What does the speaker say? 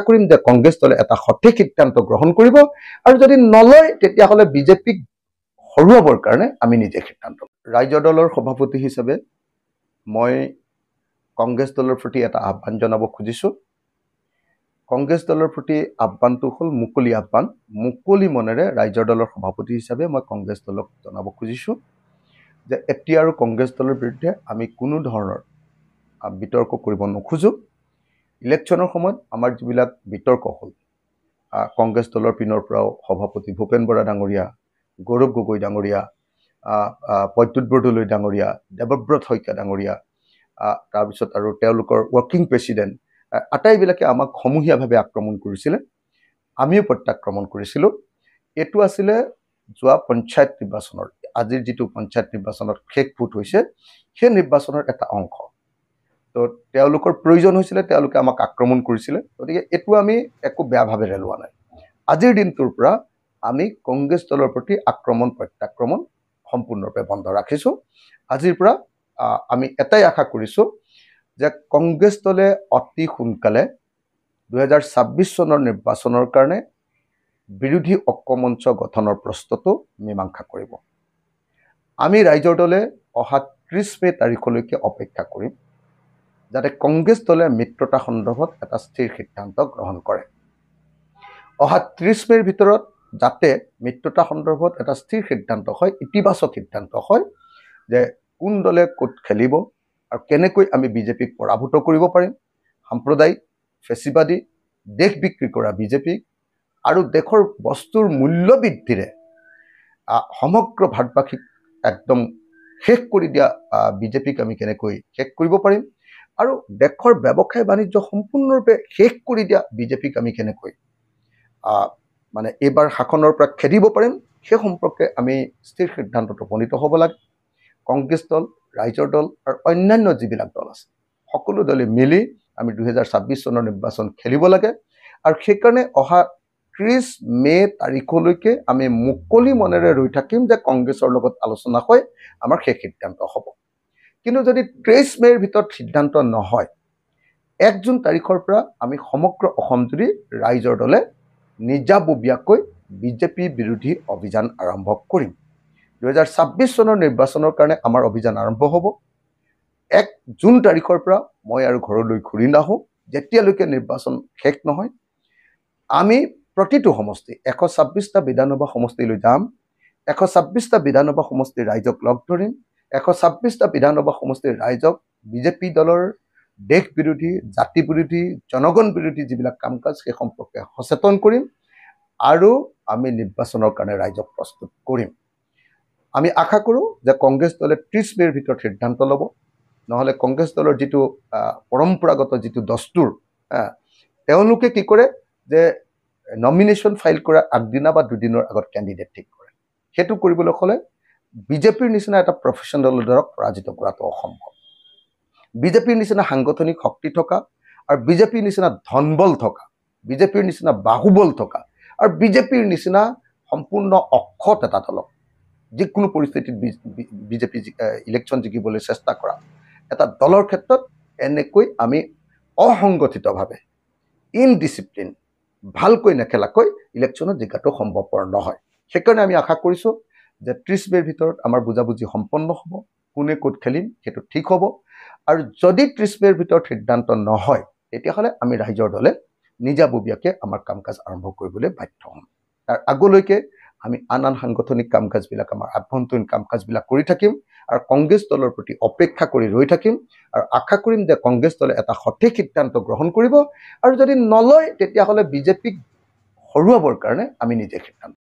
কৰিম যে কংগ্ৰেছ দলে এটা সঠিক সিদ্ধান্ত গ্ৰহণ কৰিব আৰু যদি নলয় তেতিয়াহ'লে বিজেপিক হৰুৱাবৰ কাৰণে আমি নিজে সিদ্ধান্ত ৰাইজৰ দলৰ সভাপতি হিচাপে মই কংগ্ৰেছ দলৰ প্ৰতি এটা আহ্বান জনাব খুজিছোঁ কংগ্ৰেছ দলৰ প্ৰতি আহ্বানটো হ'ল মুকলি আহ্বান মুকলি মনেৰে ৰাইজৰ দলৰ সভাপতি হিচাপে মই কংগ্ৰেছ দলক জনাব খুজিছোঁ যে এতিয়া আৰু কংগ্ৰেছ দলৰ বিৰুদ্ধে আমি কোনো ধৰণৰ বিতৰ্ক কৰিব নোখোজো ইলেকশ্যনৰ সময়ত আমাৰ যিবিলাক বিতৰ্ক হ'ল কংগ্ৰেছ দলৰ পিনৰ পৰাও সভাপতি ভূপেন বৰা ডাঙৰীয়া গৌৰৱ গগৈ ডাঙৰীয়া প্ৰদ্যুৎ বৰদলৈ ডাঙৰীয়া দেৱব্ৰত শইকীয়া ডাঙৰীয়া তাৰপিছত আৰু তেওঁলোকৰ ৱৰ্কিং প্ৰেছিডেণ্ট আটাইবিলাকে আমাক সমূহীয়াভাৱে আক্ৰমণ কৰিছিলে আমিও প্ৰত্যাক্ৰমণ কৰিছিলোঁ এইটো আছিলে যোৱা পঞ্চায়ত নিৰ্বাচনৰ আজিৰ যিটো পঞ্চায়ত নিৰ্বাচনত শেষ ভোট হৈছে সেই নিৰ্বাচনৰ এটা অংশ তো তেওঁলোকৰ প্ৰয়োজন হৈছিলে তেওঁলোকে আমাক আক্ৰমণ কৰিছিলে গতিকে এইটো আমি একো বেয়া ভাৱেৰে লোৱা নাই আজিৰ দিনটোৰ পৰা আমি কংগ্ৰেছ দলৰ প্ৰতি আক্ৰমণ প্ৰত্যাক্ৰমণ সম্পূৰ্ণৰূপে বন্ধ ৰাখিছোঁ আজিৰ পৰা আমি এটাই আশা কৰিছোঁ যে কংগ্ৰেছ দলে অতি সোনকালে 2026 চনৰ নিৰ্বাচনৰ কাৰণে বিৰোধী ঐক্যমঞ্চ গঠনৰ প্ৰস্তুত মীমাংসা কৰিব আমি ৰাইজৰ দলে অহা 30 মে তাৰিখলৈকে অপেক্ষা কৰিম যাতে কংগ্ৰেছ দলে মিত্ৰতা সন্দৰ্ভত এটা স্থিৰ সিদ্ধান্ত গ্ৰহণ কৰে অহা 30 মেৰ ভিতৰত যাতে মিত্ৰতা সন্দৰ্ভত এটা স্থিৰ সিদ্ধান্ত হয় ইতিবাচক সিদ্ধান্ত হয় যে কোন দলে ক'ত খেলিব আৰু কেনেকৈ আমি বিজেপিক পৰাভূত কৰিব পাৰিম সাম্প্ৰদায়িক ফেচিবাদী দেশ বিক্ৰী কৰা বিজেপিক আৰু দেশৰ বস্তুৰ মূল্য বৃদ্ধিৰে সমগ্ৰ ভাৰতবাসীক একদম শেষ কৰি দিয়া বিজেপিক আমি কেনেকৈ শেষ কৰিব পাৰিম আৰু দেশৰ ব্যৱসায় বাণিজ্য সম্পূৰ্ণৰূপে শেষ কৰি দিয়া বিজেপিক আমি কেনেকৈ মানে এইবাৰ শাসনৰ পৰা খেদিব পাৰিম সেই সম্পৰ্কে আমি স্থিৰ সিদ্ধান্তত উপনীত হ'ব লাগে কংগ্ৰেছ দল ৰাইজৰ দল আৰু অন্যান্য যিবিলাক দল আছে সকলো দলে মিলি আমি 2026 চনৰ নিৰ্বাচন খেলিব লাগে আৰু সেইকাৰণে অহা 30 মে তাৰিখলৈকে আমি মুকলি মনেৰে ৰৈ থাকিম যে কংগ্ৰেছৰ লগত আলোচনা হৈ আমাৰ শেষ সিদ্ধান্ত হ'ব কিন্তু যদি 23 মেৰ ভিতৰত সিদ্ধান্ত নহয় 1 জুন তাৰিখৰ পৰা আমি সমগ্ৰ অসম জুৰি ৰাইজৰ দলে নিজাববীয়াকৈ বিজেপি বিৰোধী অভিযান আৰম্ভ কৰিম 2026 চনৰ নিৰ্বাচনৰ কাৰণে আমাৰ অভিযান আৰম্ভ হ'ব 1 জুন তাৰিখৰ পৰা মই আৰু ঘৰলৈ ঘূৰি নাহোঁ যেতিয়ালৈকে নিৰ্বাচন শেষ নহয় আমি প্ৰতিটো সমষ্টি 126টা বিধানসভা সমষ্টিলৈ যাম 126টা বিধানসভা সমষ্টিৰ ৰাইজক লগ ধৰিম 126টা বিধানসভা সমষ্টিৰ ৰাইজক বিজেপি দলৰ দেশ বিৰোধী জাতি বিৰোধী জনগণ বিৰোধী যিবিলাক কাম কাজ সেই সম্পৰ্কে সচেতন কৰিম আৰু আমি নিৰ্বাচনৰ কাৰণে ৰাইজক প্ৰস্তুত কৰিম আমি আশা কৰোঁ যে কংগ্ৰেছ দলে 30 মেৰ ভিতৰত সিদ্ধান্ত ল'ব নহলে কংগ্ৰেছ দলৰ যিটো পৰম্পৰাগত যিটো দস্তুৰ তেওঁলোকে কি কৰে যে নমিনেশ্যন ফাইল কৰা আগদিনা বা দুদিনৰ আগত কেণ্ডিডেট ঠিক কৰে সেইটো কৰিবলৈ হ'লে বিজেপিৰ নিচিনা এটা প্ৰফেশ্যনেল দলক পৰাজিত কৰাটো অসম্ভৱ বিজেপিৰ নিচিনা সাংগঠনিক শক্তি থকা আৰু বিজেপিৰ নিচিনা ধনবল থকা বিজেপিৰ নিচিনা বাহুবল থকা আৰু বিজেপিৰ নিচিনা সম্পূৰ্ণ অক্ষত এটা দলক যিকোনো পৰিস্থিতিত বিজেপি ইলেকশ্যন জিকিবলৈ চেষ্টা কৰা এটা দলৰ ক্ষেত্ৰত এনেকৈ আমি অসংগঠিতভাৱে ইনডিসিপ্লিন ভালকৈ নেখেলাকৈ ইলেকশ্যনত জিকাটো সম্ভৱপৰ নহয় সেইকাৰণে আমি আশা কৰিছোঁ যে 30 মেৰ ভিতৰত আমাৰ বুজাবুজি সম্পন্ন হ'ব কোনে ক'ত খেলিম সেইটো ঠিক হ'ব আৰু যদি 30 মেৰ ভিতৰত সিদ্ধান্ত নহয় তেতিয়াহ'লে আমি ৰাইজৰ দলে নিজাববীয়াকৈ আমাৰ কাম কাজ আৰম্ভ কৰিবলৈ বাধ্য হ'ম তাৰ আগলৈকে আমি আন সাংগঠনিক কাম কাজবিলাক আমাৰ আভ্যন্তৰীণ কাম কাজবিলাক কৰি থাকিম আৰু কংগ্ৰেছ দলৰ প্ৰতি অপেক্ষা কৰি ৰৈ থাকিম আৰু আশা কৰিম যে কংগ্ৰেছ দলে এটা সঠিক সিদ্ধান্ত গ্ৰহণ কৰিব আৰু যদি নলয় তেতিয়াহ'লে বিজেপিক হৰুৱাবৰ কাৰণে আমি নিজে সিদ্ধান্ত